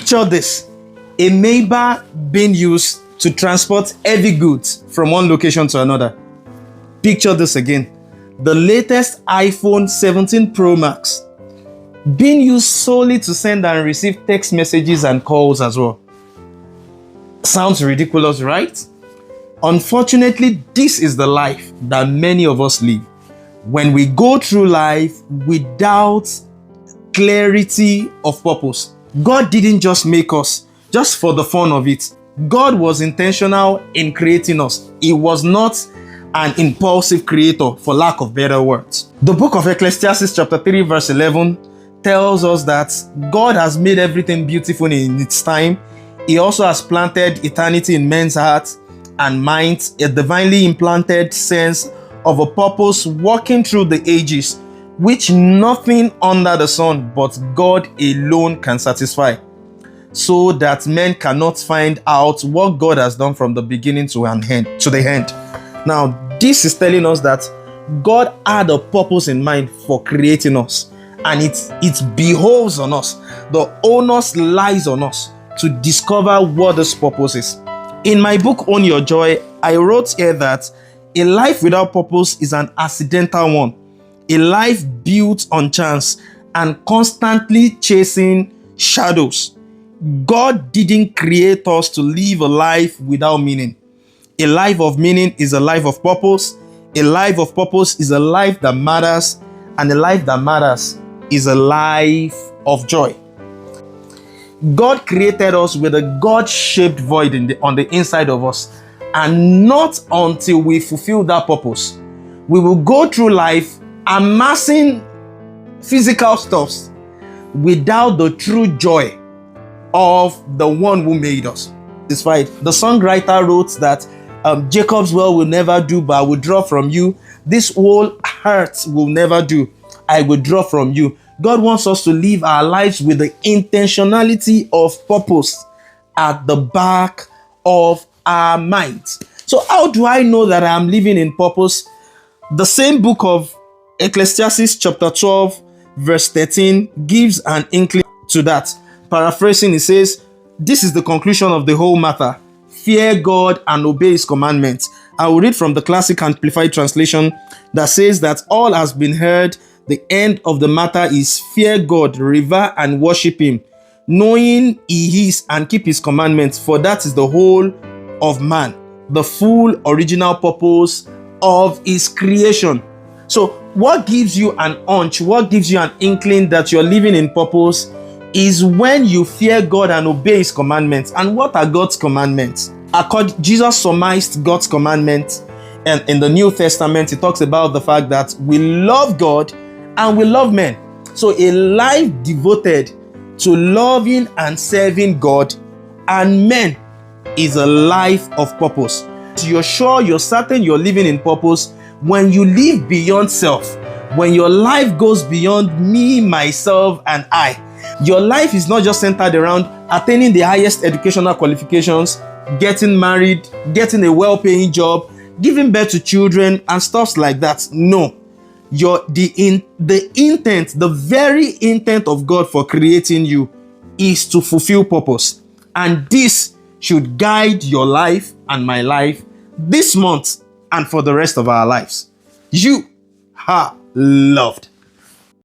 Picture this: a Maybach being used to transport heavy goods from one location to another. Picture this again: the latest iPhone 17 Pro Max being used solely to send and receive text messages and calls as well. Sounds ridiculous, right? Unfortunately, this is the life that many of us live. When we go through life without clarity of purpose. God didn't just make us just for the fun of it. God was intentional in creating us. He was not an impulsive creator, for lack of better words. The book of Ecclesiastes chapter 3 verse 11 tells us that God has made everything beautiful in its time. He also has planted eternity in men's hearts and minds, a divinely implanted sense of a purpose walking through the ages, which nothing under the sun but God alone can satisfy, so that men cannot find out what God has done from the beginning to the end. Now, this is telling us that God had a purpose in mind for creating us, and it behoves on us. The onus lies on us to discover what this purpose is. In my book, Own Your Joy, I wrote here that a life without purpose is an accidental one. A life built on chance and constantly chasing shadows. God didn't create us to live a life without meaning. A life of meaning is a life of purpose. A life of purpose is a life that matters. And a life that matters is a life of joy. God created us with a God-shaped void on the inside of us. And not until we fulfill that purpose, we will go through life amassing physical stuffs without the true joy of the one who made us. It's right. The songwriter wrote that Jacob's well will never do, but I will draw from you. This whole heart will never do. I will draw from you. God wants us to live our lives with the intentionality of purpose at the back of our minds. So how do I know that I'm living in purpose? The same book of Ecclesiastes chapter 12 verse 13 gives an inkling to that. Paraphrasing, it says, this is the conclusion of the whole matter. Fear God and obey his commandments. I will read from the Classic Amplified Translation that says that all has been heard. The end of the matter is fear God, revere and worship him, knowing he is and keep his commandments, for that is the whole of man, the full original purpose of his creation. So what gives you an hunch, what gives you an inkling that you're living in purpose is when you fear God and obey his commandments. And what are God's commandments? Jesus surmised God's commandments, and in the New Testament, it talks about the fact that we love God and we love men. So a life devoted to loving and serving God and men is a life of purpose. You're sure, you're certain you're living in purpose when you live beyond self, when your life goes beyond me, myself, and I. Your life is not just centered around attaining the highest educational qualifications, getting married, getting a well-paying job, giving birth to children, and stuff like that. No. The very intent of God for creating you is to fulfill purpose. And this should guide your life and my life this month and for the rest of our lives. You are loved.